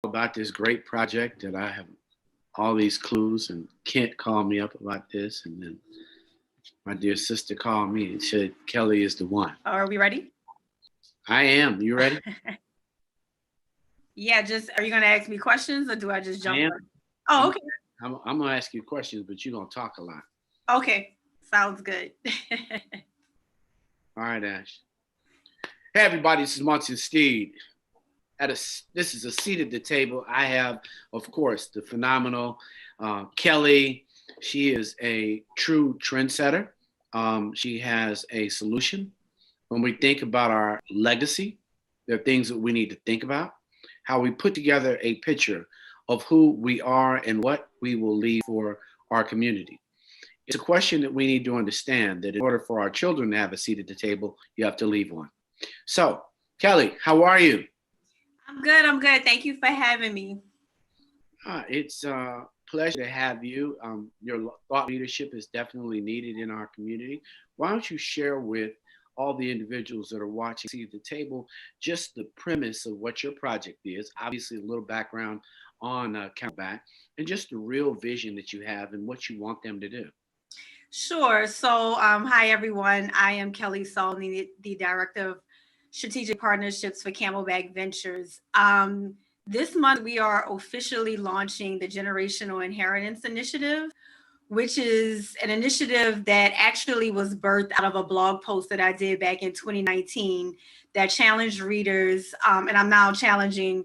about this great project that I have all these clues, and Kent called me up about this, and then my dear sister called me and said Kelli is the one. Are we ready? I am. You ready? Yeah, just are you gonna ask me questions or do I just I jump am. in? Oh, I'm, okay. I'm gonna ask you questions, but you're gonna talk a lot. Okay. Sounds good. All right, Ash. Hey, everybody. This is Monty Steed. This is a seat at the table. I have, of course, the phenomenal Kelli. She is a true trendsetter. She has a solution. When we think about our legacy, there are things that we need to think about. How we put together a picture of who we are and what we will leave for our community. It's a question that we need to understand that in order for our children to have a seat at the table, you have to leave one. So, Kelli, how are you? I'm good. I'm good. Thank you for having me. It's a pleasure to have you. Your thought leadership is definitely needed in our community. Why don't you share with all the individuals that are watching see at the table just the premise of what your project is, obviously a little background on Camelback, and just the real vision that you have and what you want them to do. Sure. So, hi everyone. I am Kelli Saulny, the Director of Strategic Partnerships for Camelback Ventures. This month we are officially launching the Generational Inheritance Initiative, which is an initiative that actually was birthed out of a blog post that I did back in 2019 that challenged readers, and I'm now challenging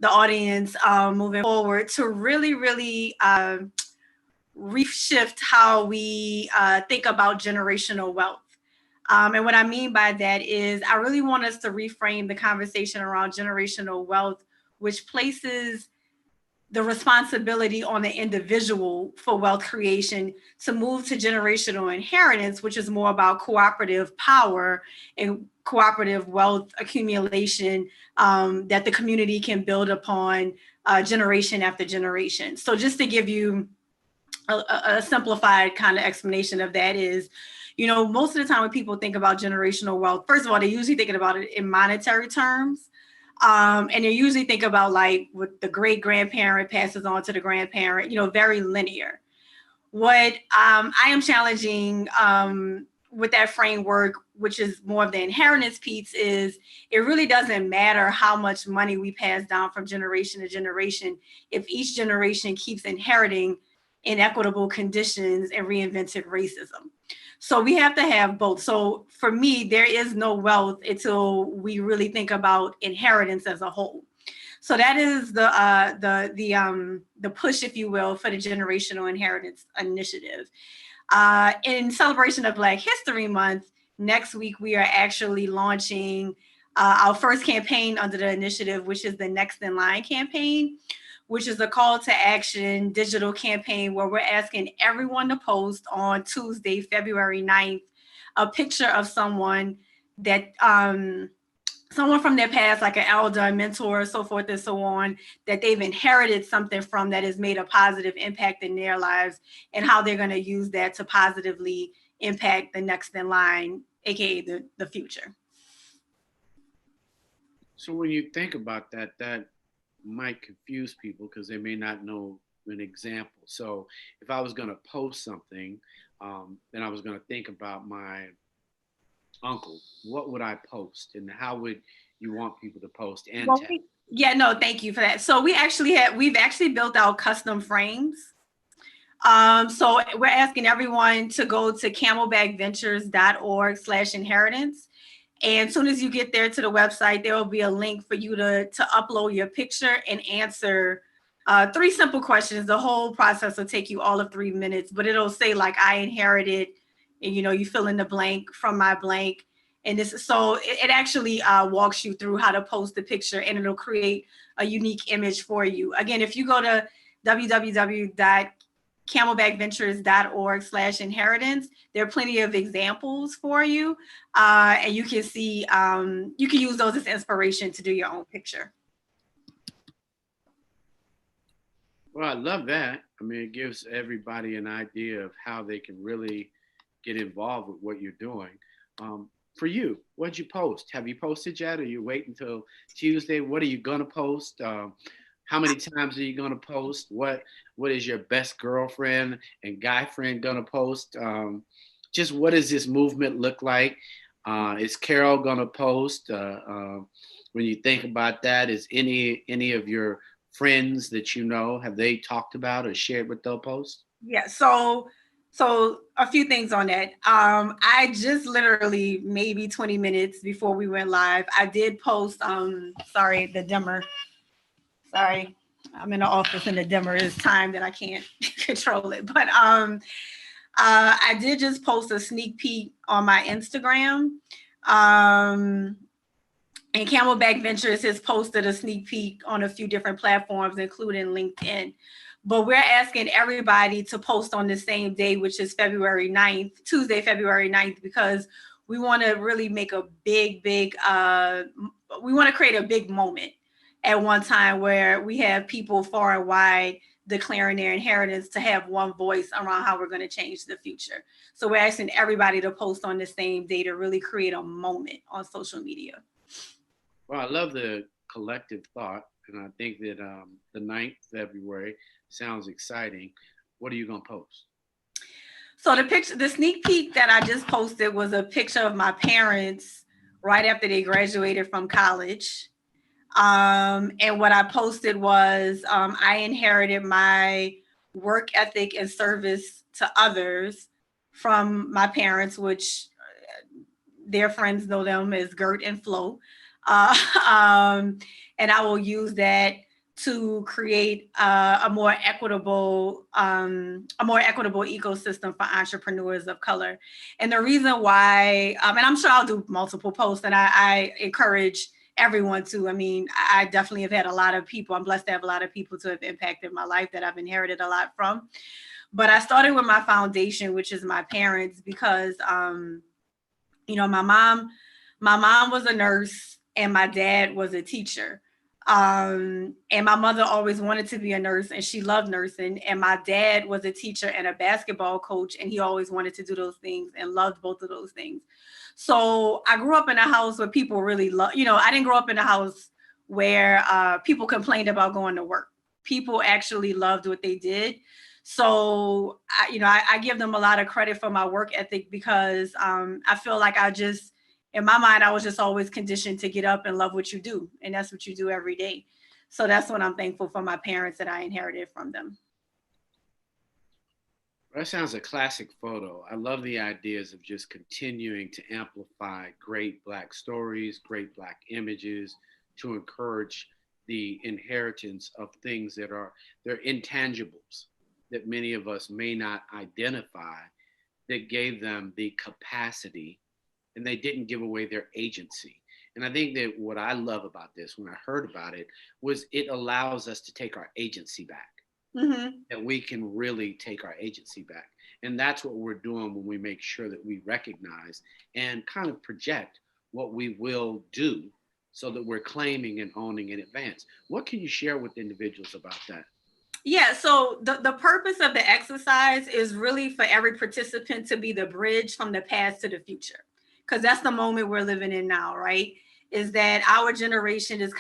the audience moving forward to really reshift how we think about generational wealth. And what I mean by that is, I really want us to reframe the conversation around generational wealth, which places the responsibility on the individual for wealth creation, to move to generational inheritance, which is more about cooperative power and cooperative wealth accumulation that the community can build upon generation after generation. So just to give you a simplified kind of explanation of that is, most of the time when people think about generational wealth, first of all, they're usually thinking about it in monetary terms. And they usually think about like what the great grandparent passes on to the grandparent, very linear. What I am challenging with that framework, which is more of the inheritance piece, is it really doesn't matter how much money we pass down from generation to generation if each generation keeps inheriting inequitable conditions and reinvented racism. So we have to have both. So for me, there is no wealth until we really think about inheritance as a whole. So that is the push, if you will, for the Generational Inheritance Initiative. In celebration of Black History Month, next week we are actually launching our first campaign under the initiative, which is the Next in Line campaign, which is a call to action digital campaign where we're asking everyone to post on Tuesday, February 9th, a picture of someone that someone from their past, like an elder, a mentor, so forth and so on, that they've inherited something from that has made a positive impact in their lives, and how they're going to use that to positively impact the next in line, aka the future. So when you think about that, that might confuse people because they may not know an example. So if I was going to post something, then I was going to think about my uncle. What would I post, and how would you want people to post and Well, tag? yeah, no, thank you for that. So we've actually built out custom frames. So we're asking everyone to go to camelbackventures.org/inheritance. And as soon as you get there to the website, there will be a link for you to upload your picture and answer three simple questions. The whole process will take you all of 3 minutes, but it'll say like, I inherited, and you fill in the blank from my blank. And it actually walks you through how to post the picture, and it'll create a unique image for you. Again, if you go to www.camelbackventures.org/inheritance, there are plenty of examples for you, and you can see you can use those as inspiration to do your own picture. Well, I love that. I mean, it gives everybody an idea of how they can really get involved with what you're doing. For you, what'd you post? Have you posted yet? Or you wait until Tuesday? What are you gonna post? How many times are you going to post? What is your best girlfriend and guy friend going to post? Just what does this movement look like? Is Carol going to post? When you think about that, is any of your friends that you know, have they talked about or shared what they'll post? Yeah, so a few things on that. I just literally maybe 20 minutes before we went live, I did post sorry, the dimmer. Sorry. I'm in the office and the dimmer is time that I can't control it. But I did just post a sneak peek on my Instagram. Um and Camelback Ventures has posted a sneak peek on a few different platforms, including LinkedIn. But we're asking everybody to post on the same day, which is February 9th, Tuesday, February 9th, because we want to really make a big, we want to create a big moment at one time where we have people far and wide declaring their inheritance to have one voice around how we're going to change the future. So we're asking everybody to post on the same day to really create a moment on social media. Well, I love the collective thought, and I think that the 9th February sounds exciting. What are you going to post? So the sneak peek that I just posted was a picture of my parents right after they graduated from college. And what I posted was I inherited my work ethic and service to others from my parents, which their friends know them as Gert and Flo. Uh, um, and I will use that to create a more equitable ecosystem for entrepreneurs of color. And the reason why, and I'm sure I'll do multiple posts, and I encourage everyone to. I mean, I definitely have had a lot of people. I'm blessed to have a lot of people to have impacted my life that I've inherited a lot from. But I started with my foundation, which is my parents, because my mom was a nurse and my dad was a teacher. And my mother always wanted to be a nurse and she loved nursing. And my dad was a teacher and a basketball coach, and he always wanted to do those things and loved both of those things. So I grew up in a house where people really I didn't grow up in a house where people complained about going to work. People actually loved what they did. So I give them a lot of credit for my work ethic because I feel like in my mind, I was just always conditioned to get up and love what you do. And that's what you do every day. So that's what I'm thankful for my parents that I inherited from them. That sounds a classic photo. I love the ideas of just continuing to amplify great Black stories, great Black images, to encourage the inheritance of things that are they're intangibles that many of us may not identify, that gave them the capacity and they didn't give away their agency. And I think that what I love about this when I heard about it was it allows us to take our agency back, Mm-hmm. that we can really take our agency back. And that's what we're doing when we make sure that we recognize and kind of project what we will do so that we're claiming and owning in advance. What can you share with individuals about that? Yeah, so the purpose of the exercise is really for every participant to be the bridge from the past to the future. Because that's the moment we're living in now, right? Is that our generation is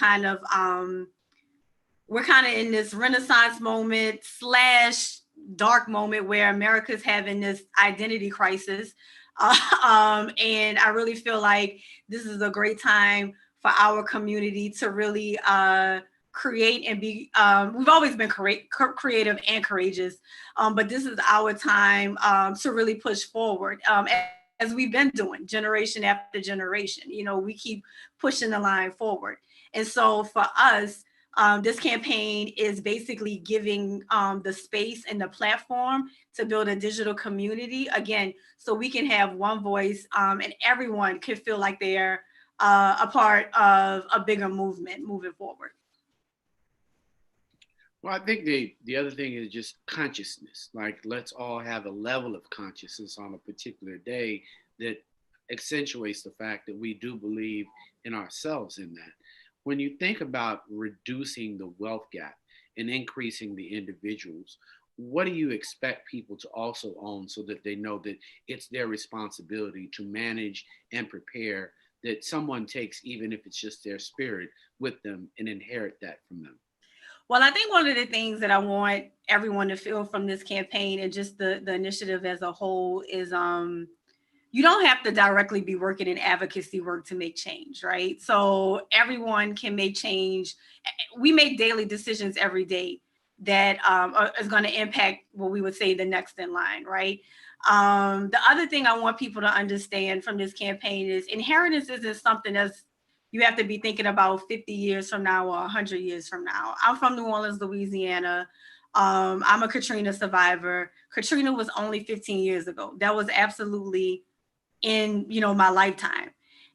we're kind of in this renaissance moment / dark moment where America's having this identity crisis. And I really feel like this is a great time for our community to really create and be, we've always been creative and courageous, but this is our time to really push forward. As we've been doing generation after generation, we keep pushing the line forward. And so for us, this campaign is basically giving the space and the platform to build a digital community again, so we can have one voice and everyone can feel like they're a part of a bigger movement moving forward. Well, I think the other thing is just consciousness. Like, let's all have a level of consciousness on a particular day that accentuates the fact that we do believe in ourselves in that. When you think about reducing the wealth gap and increasing the individuals, what do you expect people to also own so that they know that it's their responsibility to manage and prepare, that someone takes, even if it's just their spirit with them, and inherit that from them? Well, I think one of the things that I want everyone to feel from this campaign and just the initiative as a whole is you don't have to directly be working in advocacy work to make change, right? So everyone can make change. We make daily decisions every day that is going to impact what we would say the next in line, right? The other thing I want people to understand from this campaign is inheritance isn't something that's you have to be thinking about 50 years from now or 100 years from now. I'm from New Orleans, Louisiana. I'm a Katrina survivor. Katrina was only 15 years ago. That was absolutely in, my lifetime.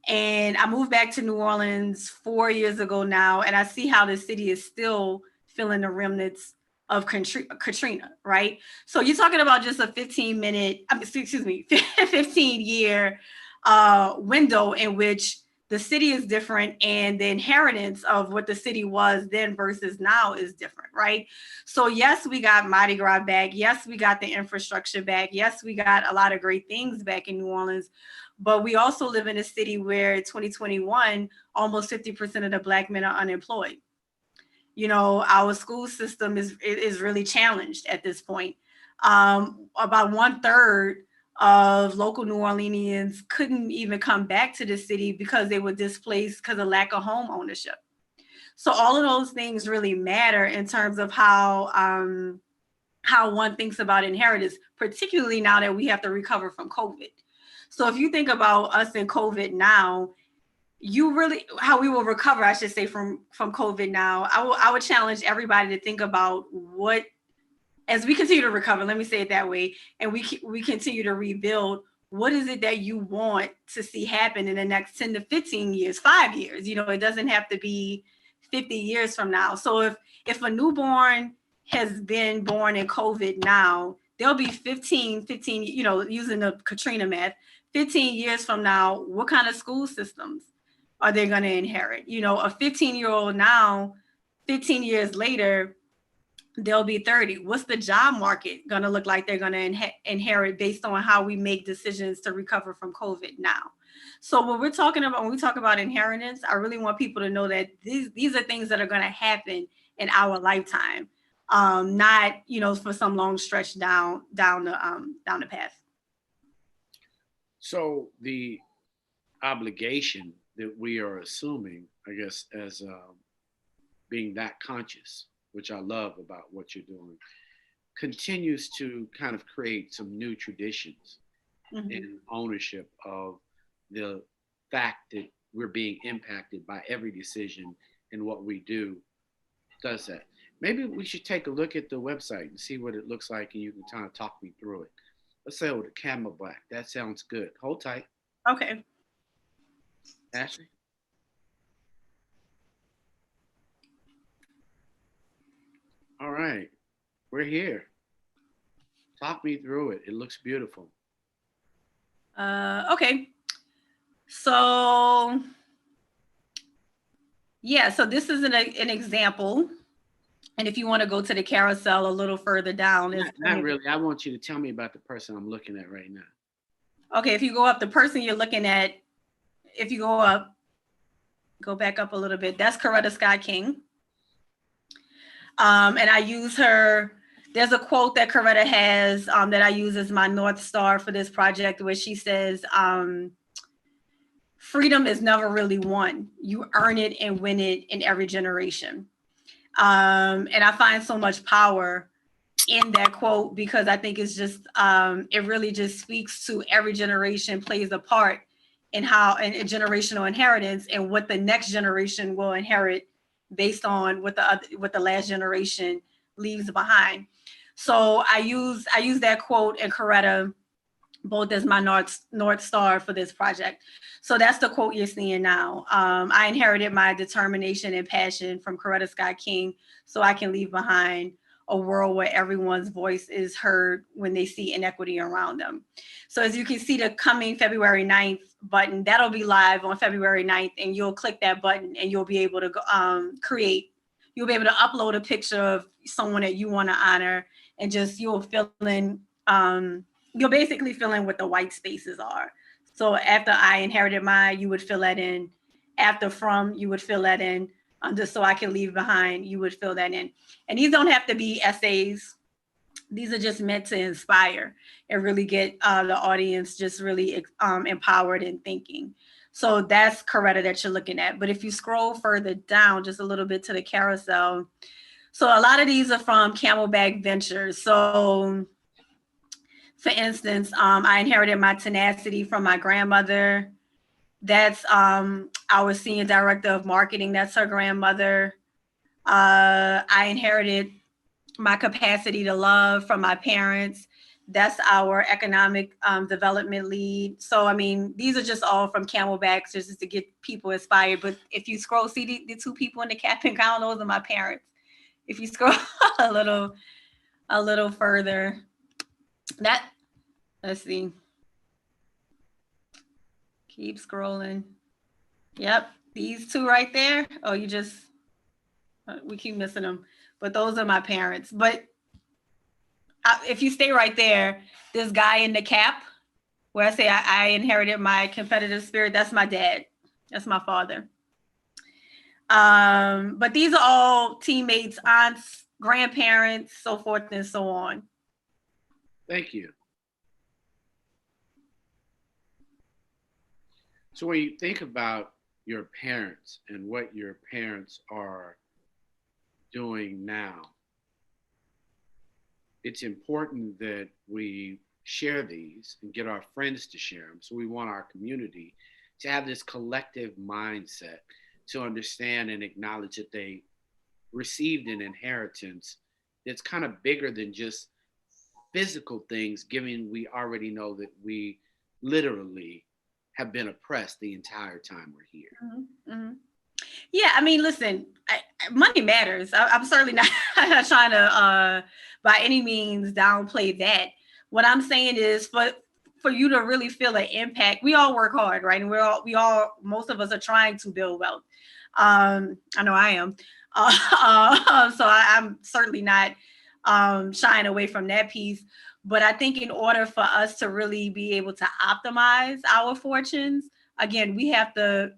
And I moved back to New Orleans 4 years ago now, and I see how the city is still feeling the remnants of Katrina, right? So you're talking about just a 15-year window in which the city is different and the inheritance of what the city was then versus now is different, right? So yes, we got Mardi Gras back. Yes, we got the infrastructure back. Yes, we got a lot of great things back in New Orleans. But we also live in a city where 2021, almost 50% of the Black men are unemployed. Our school system is really challenged at this point. About 1/3 of local New Orleanians couldn't even come back to the city because they were displaced because of lack of home ownership. So all of those things really matter in terms of how one thinks about inheritance, particularly now that we have to recover from COVID. So if you think about us in COVID now, how we will recover, I should say, from COVID now. I would challenge everybody to think about what, as we continue to recover, let me say it that way, and we continue to rebuild, what is it that you want to see happen in the next 10 to 15 years, 5 years? It doesn't have to be 50 years from now. So if a newborn has been born in COVID now, there'll be 15, using the Katrina math, 15 years from now, what kind of school systems are they going to inherit? A 15-year-old now, 15 years later, they'll be 30. What's the job market going to look like they're going to inherit based on how we make decisions to recover from COVID now? So what we're talking about, when we talk about inheritance, I really want people to know that these are things that are going to happen in our lifetime, not, for some long stretch down the path. So the obligation that we are assuming, I guess, as being that conscious, which I love about what you're doing, continues to kind of create some new traditions in ownership of the fact that we're being impacted by every decision, and what we do does that. Maybe we should take a look at the website and see what it looks like, and you can kind of talk me through it. Let's say, the Camelback. That sounds good. Hold tight. Okay. Ashley? All right. We're here. Talk me through it. It looks beautiful. Okay. So, yeah, so this is an example. And if you want to go to the carousel a little further down. Not really. I want you to tell me about the person I'm looking at right now. Okay, if you go up, the person you're looking at, if you go up, go back up a little bit, that's Coretta Scott King. And I use her. There's a quote that Coretta has that I use as my North Star for this project, where she says, freedom is never really won. You earn it and win it in every generation. And I find so much power in that quote, because I think it's just, it really just speaks to every generation plays a part in how, in generational inheritance, and what the next generation will inherit based on what the last generation leaves behind. So I use that quote and Coretta both as my North Star for this project. So that's the quote you're seeing now. I inherited my determination and passion from Coretta Scott King, so I can leave behind a world where everyone's voice is heard when they see inequity around them. So as you can see, the coming February 9th button, that'll be live on February 9th, and you'll click that button and you'll be able to you'll be able to upload a picture of someone that you want to honor, and just you'll basically fill in what the white spaces are. So after I inherited mine, you would fill that in. After from, you would fill that in. just so I can leave behind, you would fill that in. And these don't have to be essays. These are just meant to inspire and really get the audience just really empowered in thinking. So that's Coretta that you're looking at. But if you scroll further down just a little bit to the carousel, so a lot of these are from Camelback Ventures. So for instance, I inherited my tenacity from my grandmother. That's our senior director of marketing. That's her grandmother. I inherited my capacity to love from my parents. That's our economic development lead. So, I mean, these are just all from Camelbacks just to get people inspired. But if you scroll, see the two people in the cap and gown, those are my parents. If you scroll a little further, let's see. Keep scrolling. Yep, these two right there. Oh, we keep missing them. But those are my parents. But if you stay right there, this guy in the cap, where I say I inherited my competitive spirit, that's my dad. That's my father. But these are all teammates, aunts, grandparents, so forth and so on. Thank you. So when you think about your parents and what your parents are doing now, it's important that we share these and get our friends to share them. So we want our community to have this collective mindset to understand and acknowledge that they received an inheritance that's kind of bigger than just physical things, given we already know that we literally have been oppressed the entire time we're here. Mm-hmm. Mm-hmm. Yeah, I mean, listen, money matters. I'm certainly not trying to, by any means, downplay that. What I'm saying is, for you to really feel an impact, we all work hard, right? And most of us are trying to build wealth. I know I am. So I'm certainly not shying away from that piece. But I think in order for us to really be able to optimize our fortunes, again, we have to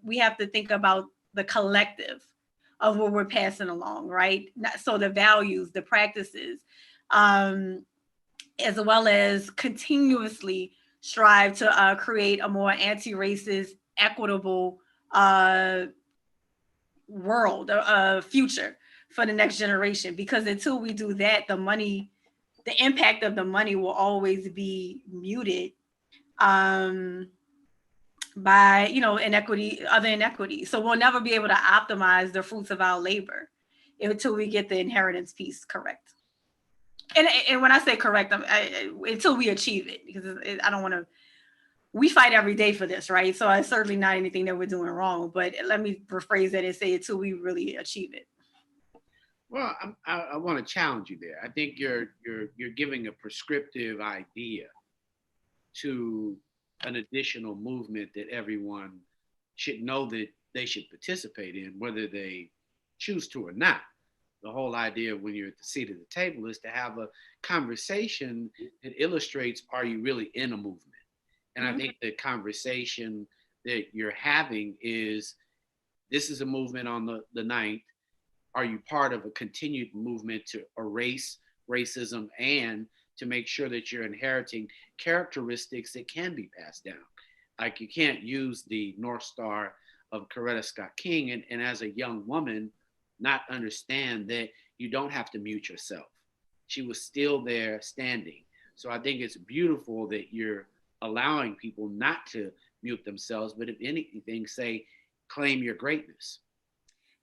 think about the collective of what we're passing along, right? So the values, the practices, as well as continuously strive to create a more anti-racist, equitable world, future for the next generation. Because until we do that, the impact of the money will always be muted by other inequities. So we'll never be able to optimize the fruits of our labor until we get the inheritance piece correct. And when I say correct, until we achieve it, because I don't want to. We fight every day for this, right? So it's certainly not anything that we're doing wrong. But let me rephrase that and say until we really achieve it. Well, I want to challenge you there. I think you're giving a prescriptive idea to an additional movement that everyone should know that they should participate in, whether they choose to or not. The whole idea when you're at the seat of the table is to have a conversation that illustrates, are you really in a movement? And I think the conversation that you're having is, this is a movement on the 9th. Are you part of a continued movement to erase racism and to make sure that you're inheriting characteristics that can be passed down? Like, you can't use the North Star of Coretta Scott King and as a young woman not understand that you don't have to mute yourself. She was still there standing. So I think it's beautiful that you're allowing people not to mute themselves, but if anything, say, claim your greatness.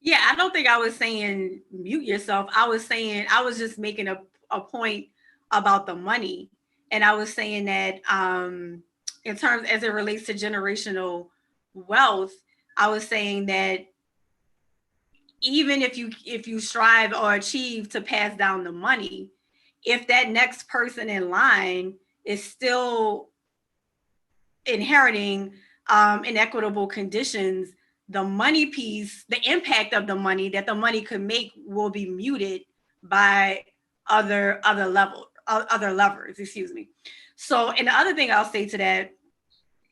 Yeah, I don't think I was saying mute yourself. I was just making a point about the money. And I was saying that in terms as it relates to generational wealth, I was saying that even if you strive or achieve to pass down the money, if that next person in line is still inheriting inequitable conditions, the money piece, the impact of the money that the money could make will be muted by other levers, excuse me. So, and the other thing I'll say to that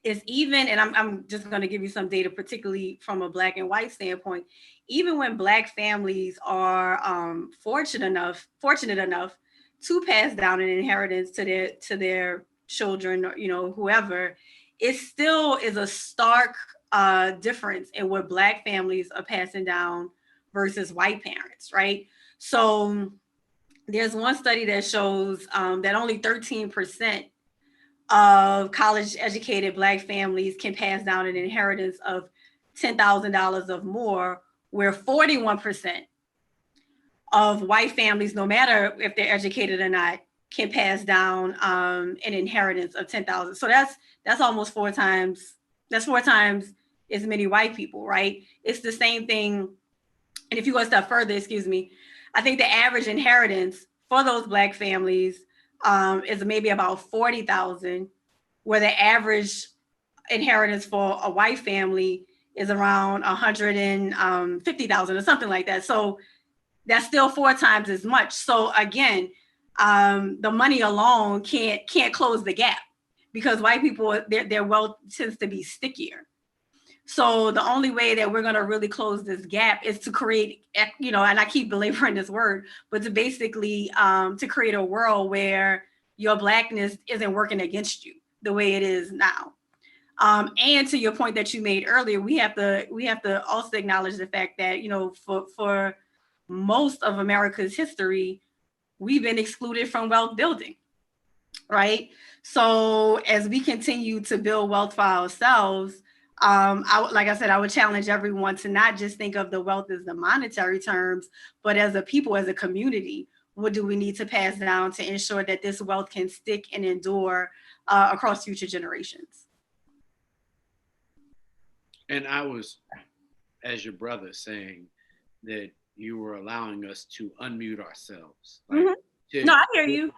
is even, and I'm just going to give you some data, particularly from a Black and white standpoint, even when Black families are fortunate enough to pass down an inheritance to their children, or, whoever, it still is a stark difference in what Black families are passing down versus white parents, right? So there's one study that shows that only 13% of college educated Black families can pass down an inheritance of $10,000 or more, where 41% of white families, no matter if they're educated or not, can pass down an inheritance of 10,000. So that's almost four times. That's four times as many white people, right? It's the same thing. And if you go a step further, excuse me, I think the average inheritance for those Black families is maybe about 40,000, where the average inheritance for a white family is around 150,000 or something like that. So that's still four times as much. So again, the money alone can't close the gap, because white people, their wealth tends to be stickier. So the only way that we're going to really close this gap is to create, and I keep belaboring this word, but to basically to create a world where your Blackness isn't working against you the way it is now. And to your point that you made earlier, we have to also acknowledge the fact that, for most of America's history, we've been excluded from wealth building, right? So as we continue to build wealth for ourselves, like I said, I would challenge everyone to not just think of the wealth as the monetary terms, but as a people, as a community, what do we need to pass down to ensure that this wealth can stick and endure across future generations? And I was, as your brother, saying that you were allowing us to unmute ourselves, like No, I hear you.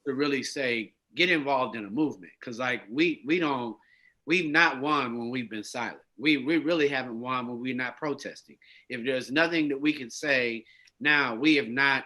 to really say, get involved in a movement, because like we've not won when we've been silent. We really haven't won when we're not protesting. If there's nothing that we can say now, we have not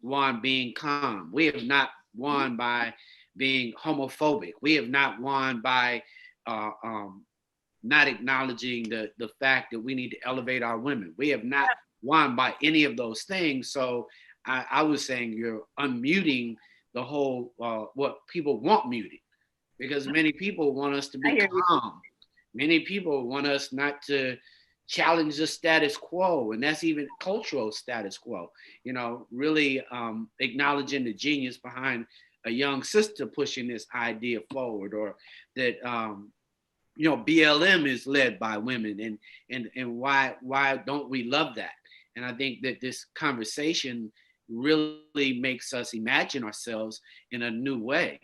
won being calm. We have not won by being homophobic. We have not won by not acknowledging the fact that we need to elevate our women. We have not won by any of those things. So I was saying you're unmuting the whole what people want muted, because many people want us to be calm. Many people want us not to challenge the status quo, and that's even cultural status quo. Really acknowledging the genius behind a young sister pushing this idea forward, or that BLM is led by women, and why don't we love that? And I think that this conversation really makes us imagine ourselves in a new way.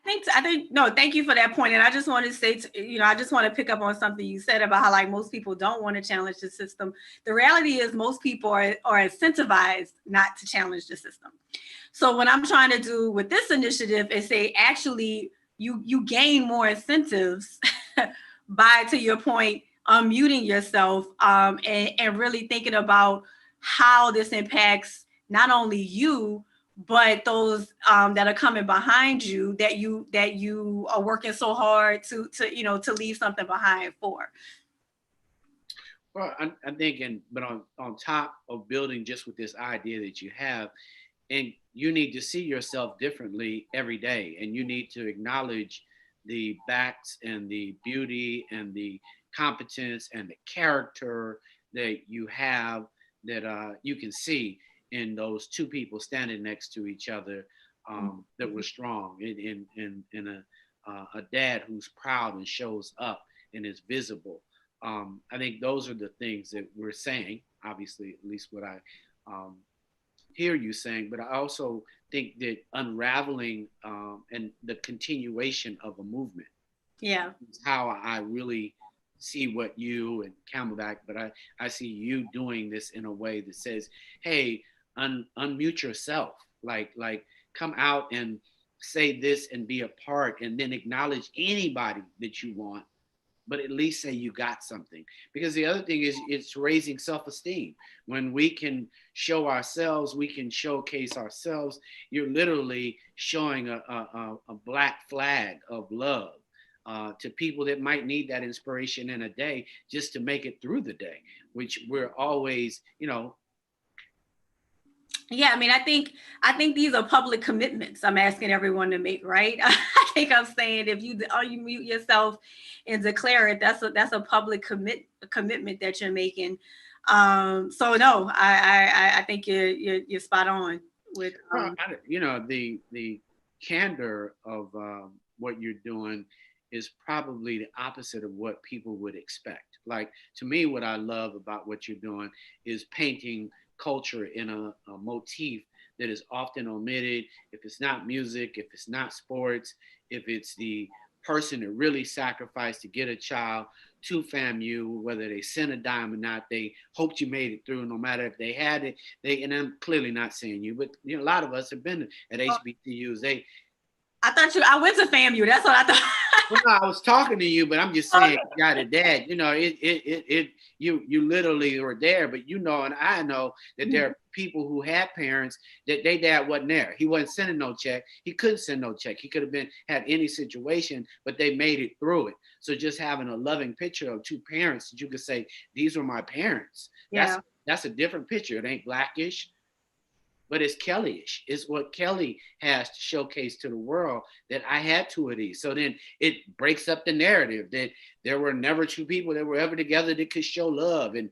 I think no, thank you for that point. And I just want to say, I just want to pick up on something you said about how like most people don't want to challenge the system. The reality is most people are incentivized not to challenge the system. So what I'm trying to do with this initiative is say, actually, you gain more incentives by, to your point, unmuting yourself and really thinking about how this impacts not only you, but those that are coming behind you, that you are working so hard to leave something behind for. Well, I'm thinking, but on top of building just with this idea that you have, and you need to see yourself differently every day, and you need to acknowledge the facts and the beauty and the competence and the character that you have, that you can see in those two people standing next to each other, that were strong, in a dad who's proud and shows up and is visible. I think those are the things that we're saying, obviously, at least what I hear you saying, but I also think that unraveling and the continuation of a movement, is how I really see what you and Camelback, but I see you doing this in a way that says, hey, unmute yourself, like come out and say this and be a part, and then acknowledge anybody that you want, but at least say you got something. Because the other thing is, it's raising self-esteem. When we can show ourselves, we can showcase ourselves. You're literally showing a black flag of love to people that might need that inspiration in a day just to make it through the day, which we're always, Yeah, I mean, I think these are public commitments I'm asking everyone to make, right? I think I'm saying if you mute yourself and declare it, that's a public commitment that you're making. So no, I think you're spot on with. well, the candor of what you're doing is probably the opposite of what people would expect. Like, to me, what I love about what you're doing is painting culture in a motif that is often omitted. If it's not music, if it's not sports, if it's the person that really sacrificed to get a child to FAMU, whether they sent a dime or not, they hoped you made it through, no matter if they had it. And I'm clearly not saying you, but a lot of us have been at HBCUs. I went to FAMU. That's what I thought. Well, no, I was talking to you, but I'm just saying, you got a dad. You literally were there, but and I know that there are people who had parents that their dad wasn't there. He wasn't sending no check. He couldn't send no check. He could have had any situation, but they made it through it. So just having a loving picture of two parents that you could say, these were my parents. Yeah. That's a different picture. It ain't Blackish, but it's Kelly-ish. It's what Kelli has to showcase to the world, that I had two of these. So then it breaks up the narrative that there were never two people that were ever together that could show love. And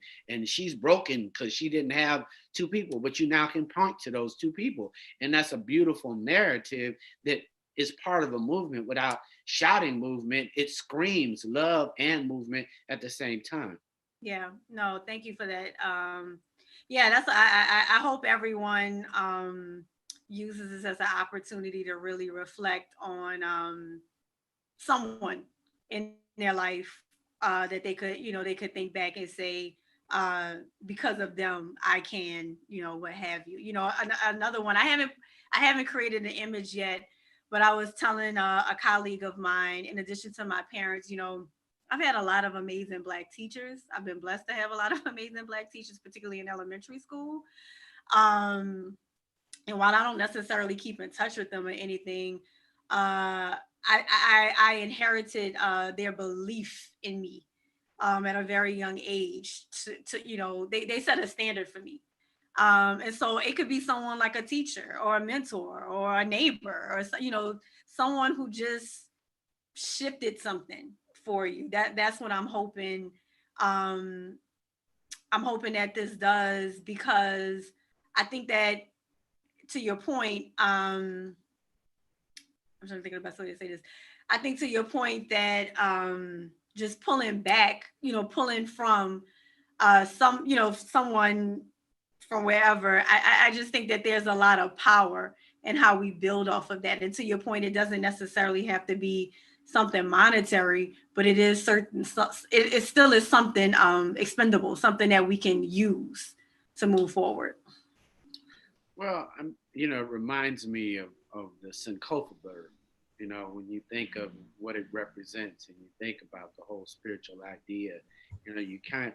she's broken because she didn't have two people, but you now can point to those two people. And that's a beautiful narrative that is part of a movement. Without shouting movement, it screams love and movement at the same time. Yeah, no, thank you for that. Yeah, that's I hope everyone uses this as an opportunity to really reflect on someone in their life that they could think back and say, because of them I can, what have you. Another one, I haven't created an image yet, but I was telling a colleague of mine, in addition to my parents, I've had a lot of amazing Black teachers. I've been blessed to have a lot of amazing Black teachers, particularly in elementary school. And while I don't necessarily keep in touch with them or anything, I inherited their belief in me at a very young age. They set a standard for me. And so it could be someone like a teacher or a mentor or a neighbor or someone who just shifted something for you. That's what I'm hoping. I'm hoping that this does, because I think that, to your point, I'm trying to think of the best way to say this. I think, to your point, that just pulling back, pulling from someone from wherever, I just think that there's a lot of power in how we build off of that. And to your point, it doesn't necessarily have to be something monetary, but it is certain. It still is something expendable, something that we can use to move forward. Well, it reminds me of the Sankofa bird. When you think of what it represents and you think about the whole spiritual idea, you kind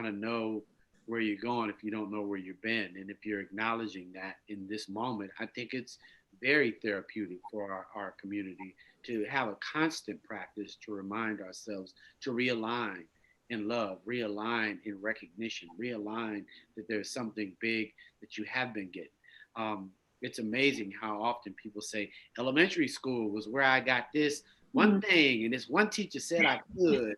of know where you're going if you don't know where you've been. And if you're acknowledging that in this moment, I think it's very therapeutic for our community to have a constant practice to remind ourselves to realign in love, realign in recognition, realign that there's something big that you have been getting. It's amazing how often people say elementary school was where I got this one thing, and this one teacher said I could,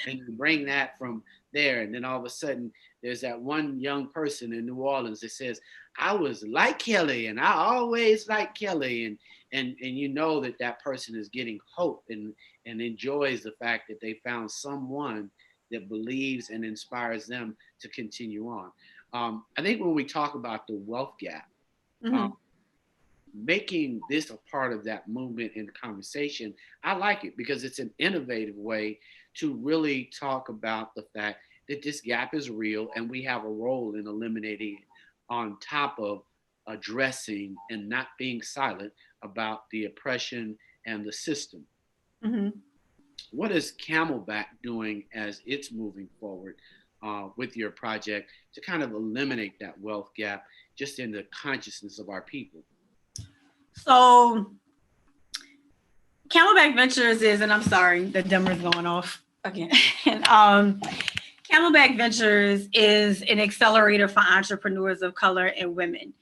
and you bring that from there, and then all of a sudden there's that one young person in New Orleans that says, I was like Kelli, and I always liked Kelli, and that person is getting hope and enjoys the fact that they found someone that believes and inspires them to continue on. I think when we talk about the wealth gap, making this a part of that movement and conversation, I like it because it's an innovative way to really talk about the fact that this gap is real and we have a role in eliminating it, on top of addressing and not being silent about the oppression and the system. What is Camelback doing as it's moving forward with your project to kind of eliminate that wealth gap just in the consciousness of our people? So Camelback Ventures is, and I'm sorry, the dimmer's going off again. Camelback Ventures is an accelerator for entrepreneurs of color and women.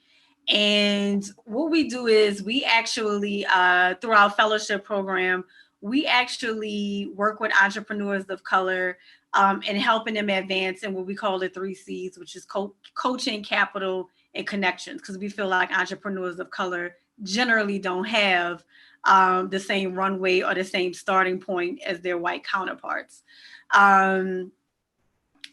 And what we do is we actually, through our fellowship program, we actually work with entrepreneurs of color and helping them advance in what we call the 3 C's, which is coaching, capital, and connections, because we feel like entrepreneurs of color generally don't have the same runway or the same starting point as their white counterparts. And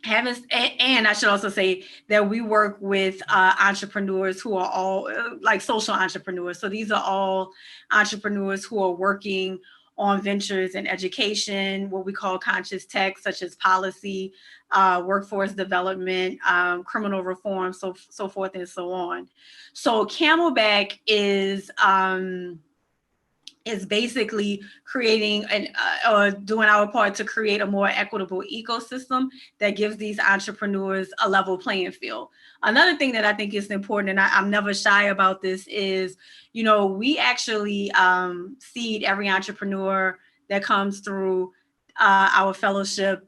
I should also say that we work with entrepreneurs who are all like social entrepreneurs. So these are all entrepreneurs who are working on ventures in education, what we call conscious tech, such as policy, workforce development, criminal reform, so forth and so on. So Camelback is basically creating or doing our part to create a more equitable ecosystem that gives these entrepreneurs a level playing field. Another thing that I think is important, and I'm never shy about this, is, we actually seed every entrepreneur that comes through our fellowship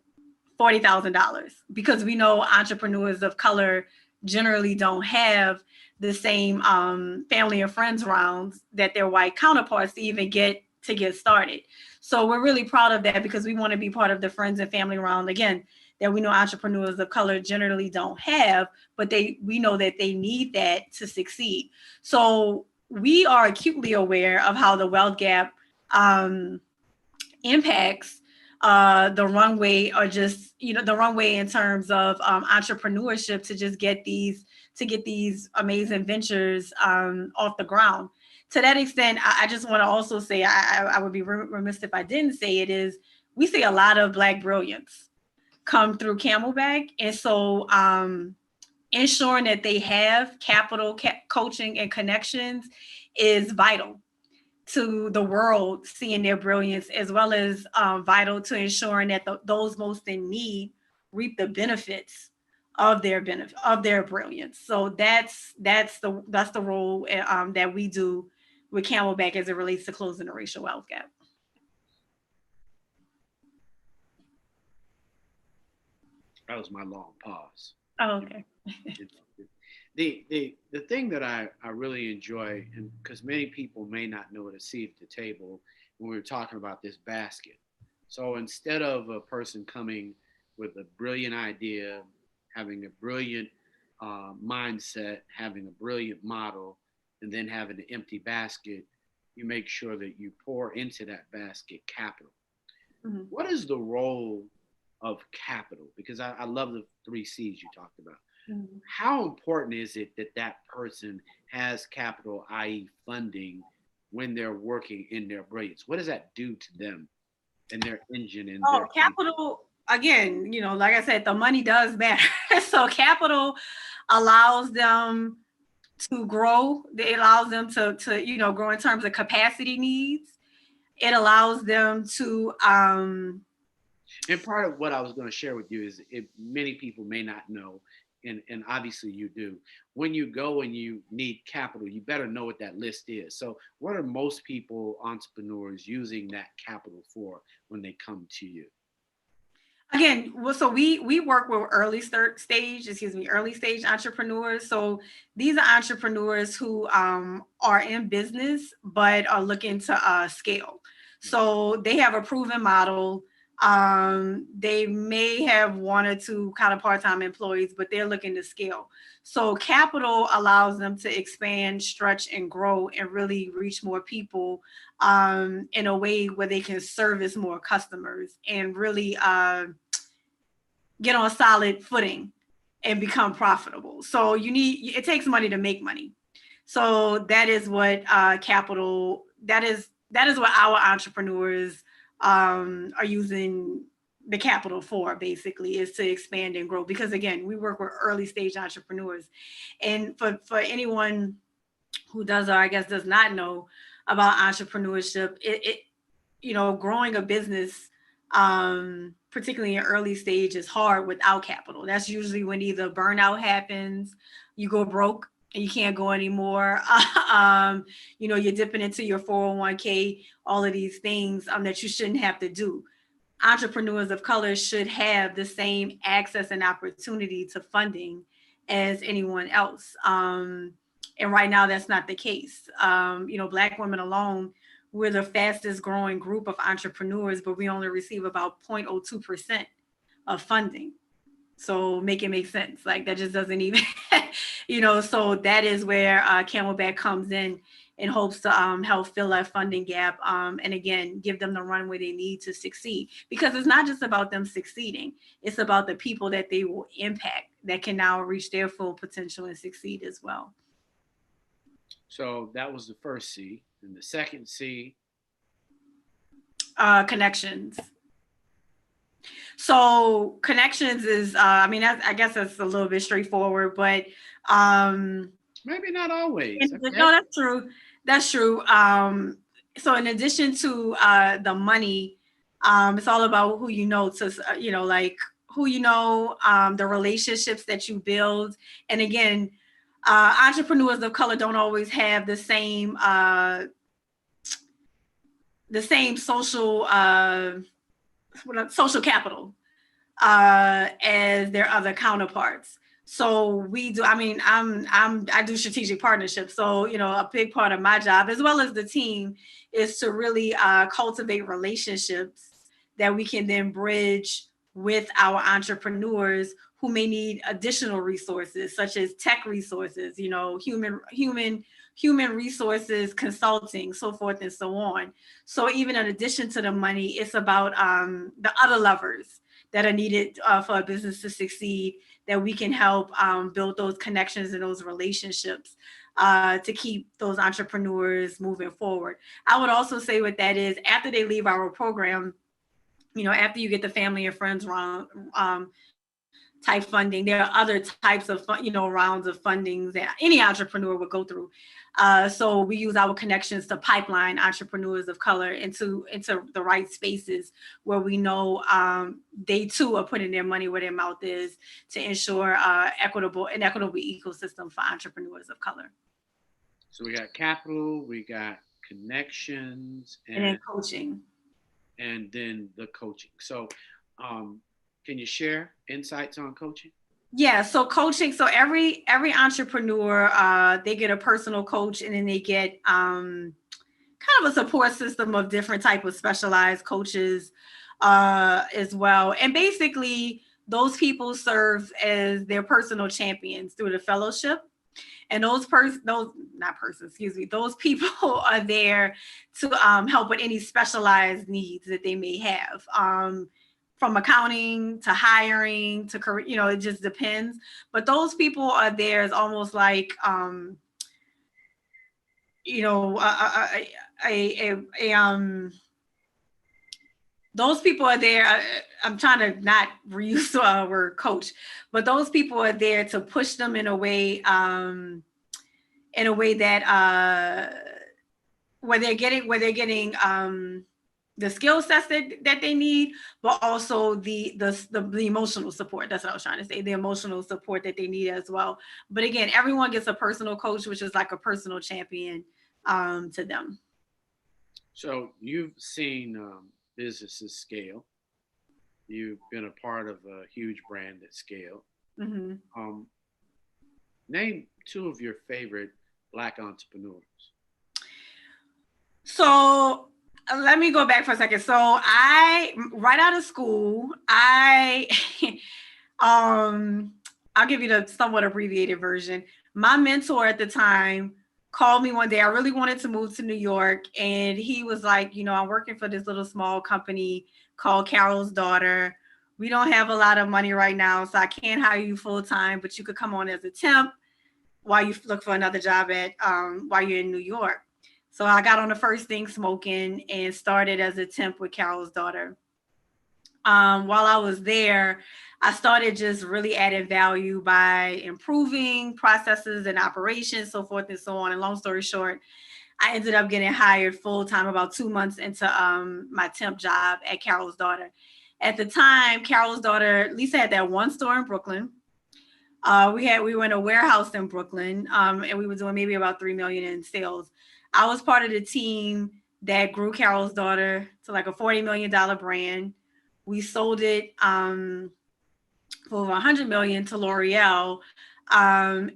$40,000, because we know entrepreneurs of color generally don't have the same family and friends rounds that their white counterparts even get started. So we're really proud of that, because we want to be part of the friends and family round, again, that we know entrepreneurs of color generally don't have, but we know that they need that to succeed. So we are acutely aware of how the wealth gap impacts the runway, or just the runway in terms of entrepreneurship to just get these amazing ventures off the ground. To that extent, I just want to also say, I would be remiss if I didn't say it, is we see a lot of Black brilliance come through Camelback, and so ensuring that they have capital, coaching, and connections is vital to the world seeing their brilliance, as well as vital to ensuring that those most in need reap the benefits of their brilliance. So that's the role that we do with Camelback as it relates to closing the racial wealth gap. That was my long pause. Oh, okay. The thing that I really enjoy, and because many people may not know what a seat at the table when we were talking about this basket. So instead of a person coming with a brilliant idea, having a brilliant mindset, having a brilliant model, and then having an empty basket, you make sure that you pour into that basket capital. Mm-hmm. What is the role of capital? Because I love the 3 C's you talked about. Mm-hmm. How important is it that that person has capital, i.e. funding, when they're working in their brilliance? What does that do to them and their engine? And their capital, again, like I said, the money does matter. So capital allows them to grow. It allows them to grow in terms of capacity needs. It allows them to and part of what I was going to share with you is, if many people may not know, and obviously you do, when you go and you need capital, you better know what that list is. So what are most people, entrepreneurs, using that capital for when they come to you? Again, so we work with early stage entrepreneurs. So these are entrepreneurs who are in business but are looking to scale. So they have a proven model. They may have 1 or 2 kind of part-time employees, but they're looking to scale. So capital allows them to expand, stretch, and grow, and really reach more people in a way where they can service more customers and really get on solid footing and become profitable. So it takes money to make money. So that is what capital, that is what our entrepreneurs are using the capital for, basically, is to expand and grow. Because again, we work with early stage entrepreneurs. And for anyone who does, or I guess does not know about entrepreneurship, growing a business, particularly in early stage, is hard without capital. That's usually when either burnout happens, you go broke, and you can't go anymore. You're dipping into your 401k, all of these things that you shouldn't have to do. Entrepreneurs of color should have the same access and opportunity to funding as anyone else. And right now, that's not the case. Black women alone, we're the fastest growing group of entrepreneurs, but we only receive about 0.02% of funding. So make it make sense. Like that just doesn't even, so that is where Camelback comes in hopes to help fill that funding gap. And again, give them the runway they need to succeed, because it's not just about them succeeding. It's about the people that they will impact that can now reach their full potential and succeed as well. So that was the first C. And the second C? Connections. So connections is, I guess that's a little bit straightforward, but maybe not always. Okay. No, that's true. That's true. So in addition to the money, it's all about who you know, like who you know, the relationships that you build. And again, entrepreneurs of color don't always have the same social capital as their other counterparts. So we do. I do strategic partnerships. So a big part of my job, as well as the team, is to really cultivate relationships that we can then bridge with our entrepreneurs who may need additional resources, such as tech resources, human resources, consulting, so forth and so on. So even in addition to the money, it's about the other levers that are needed for a business to succeed, that we can help build those connections and those relationships to keep those entrepreneurs moving forward. I would also say what that is, after they leave our program, after you get the family and friends round type funding, there are other types of rounds of funding that any entrepreneur would go through. So we use our connections to pipeline entrepreneurs of color into the right spaces where we know they too are putting their money where their mouth is, to ensure an equitable ecosystem for entrepreneurs of color. So we got capital, we got connections, and then coaching. And then the coaching. So can you share insights on coaching? Yeah, so coaching. So every entrepreneur, they get a personal coach, and then they get kind of a support system of different type of specialized coaches as well. And basically, those people serve as their personal champions through the fellowship. And those people are there to help with any specialized needs that they may have. From accounting to hiring to career, it just depends. But those people are there as almost like, those people are there. I'm trying to not reuse the word coach, but those people are there to push them in a way that where they're getting the skill sets that they need, but also the emotional support. That's what I was trying to say. The emotional support that they need as well. But again, everyone gets a personal coach, which is like a personal champion to them. So you've seen businesses scale. You've been a part of a huge brand that scaled. Mm-hmm. Name two of your favorite Black entrepreneurs. So let me go back for a second. So right out of school, I'll give you the somewhat abbreviated version. My mentor at the time called me one day. I really wanted to move to New York. And he was like, I'm working for this little small company called Carol's Daughter. We don't have a lot of money right now, so I can't hire you full time, but you could come on as a temp while you look for another job while you're in New York. So I got on the first thing smoking and started as a temp with Carol's Daughter. While I was there, I started just really adding value by improving processes and operations, so forth and so on. And long story short, I ended up getting hired full time about 2 months into my temp job at Carol's Daughter. At the time, Carol's Daughter, Lisa had that one store in Brooklyn. We were in a warehouse in Brooklyn, and we were doing maybe about 3 million in sales. I was part of the team that grew Carol's Daughter to like a $40 million brand. We sold it for over 100 million to L'Oreal. My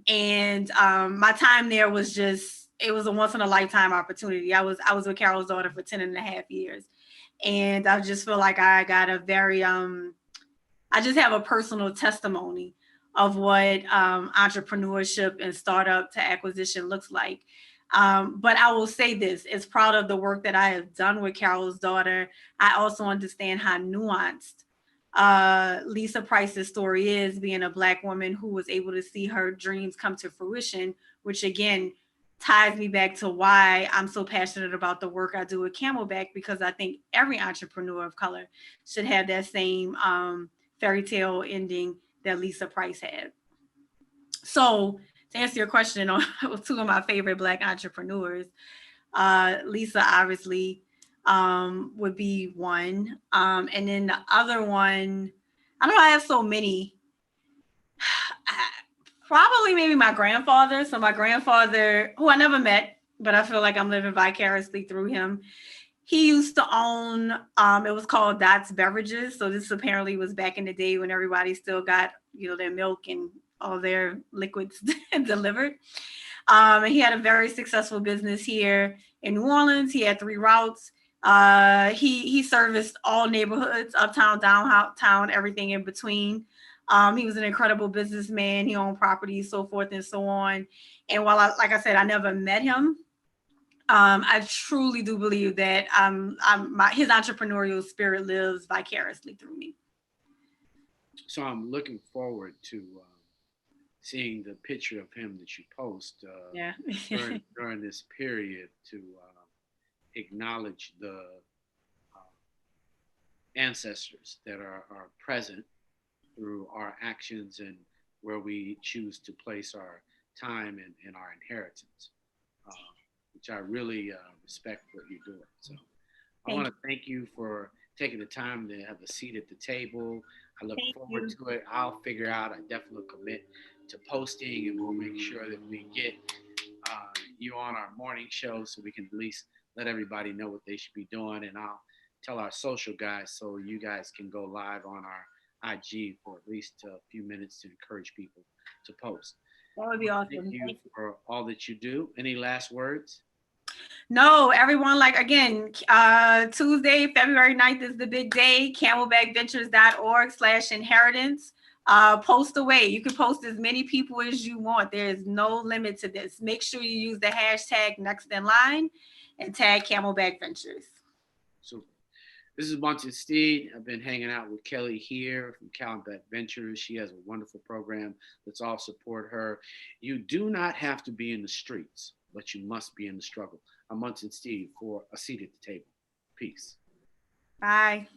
time there was just, it was a once in a lifetime opportunity. I was with Carol's Daughter for 10 and a half years. And I just feel like I got a very, I just have a personal testimony of what entrepreneurship and startup to acquisition looks like. But I will say this, as proud of the work that I have done with Carol's Daughter, I also understand how nuanced Lisa Price's story is, being a Black woman who was able to see her dreams come to fruition, which again ties me back to why I'm so passionate about the work I do with Camelback, because I think every entrepreneur of color should have that same fairy tale ending that Lisa Price had. So to answer your question on two of my favorite Black entrepreneurs, Lisa obviously would be one. And then the other one, I don't know, I have so many. Probably maybe my grandfather. So my grandfather, who I never met, but I feel like I'm living vicariously through him. He used to own, it was called Dots Beverages. So this apparently was back in the day when everybody still got, their milk and all their liquids delivered. And he had a very successful business here in New Orleans. He had 3 routes. He serviced all neighborhoods, uptown, downtown, everything in between. He was an incredible businessman. He owned properties, so forth and so on. And while like I said, I never met him, I truly do believe that his entrepreneurial spirit lives vicariously through me. So I'm looking forward to seeing the picture of him that you post during this period to acknowledge the ancestors that are present through our actions and where we choose to place our time and our inheritance, which I really respect what you're doing. So I want to thank you for taking the time to have a seat at the table. I look forward to it. I'll figure out, I definitely commit to posting, and we'll make sure that we get you on our morning show so we can at least let everybody know what they should be doing. And I'll tell our social guys so you guys can go live on our IG for at least a few minutes to encourage people to post. That would be awesome. Thank you for all that you do. Any last words? No, everyone, like, again, Tuesday, February 9th is the big day. Camelbackventures.org/inheritance. Post away. You can post as many people as you want. There is no limit to this. Make sure you use the hashtag next in line and tag Camelback Ventures. Super. This is Monty Steed. I've been hanging out with Kelli here from Camelback Ventures. She has a wonderful program. Let's all support her. You do not have to be in the streets, but you must be in the struggle. I'm Monty Steed for A Seat at the Table. Peace. Bye.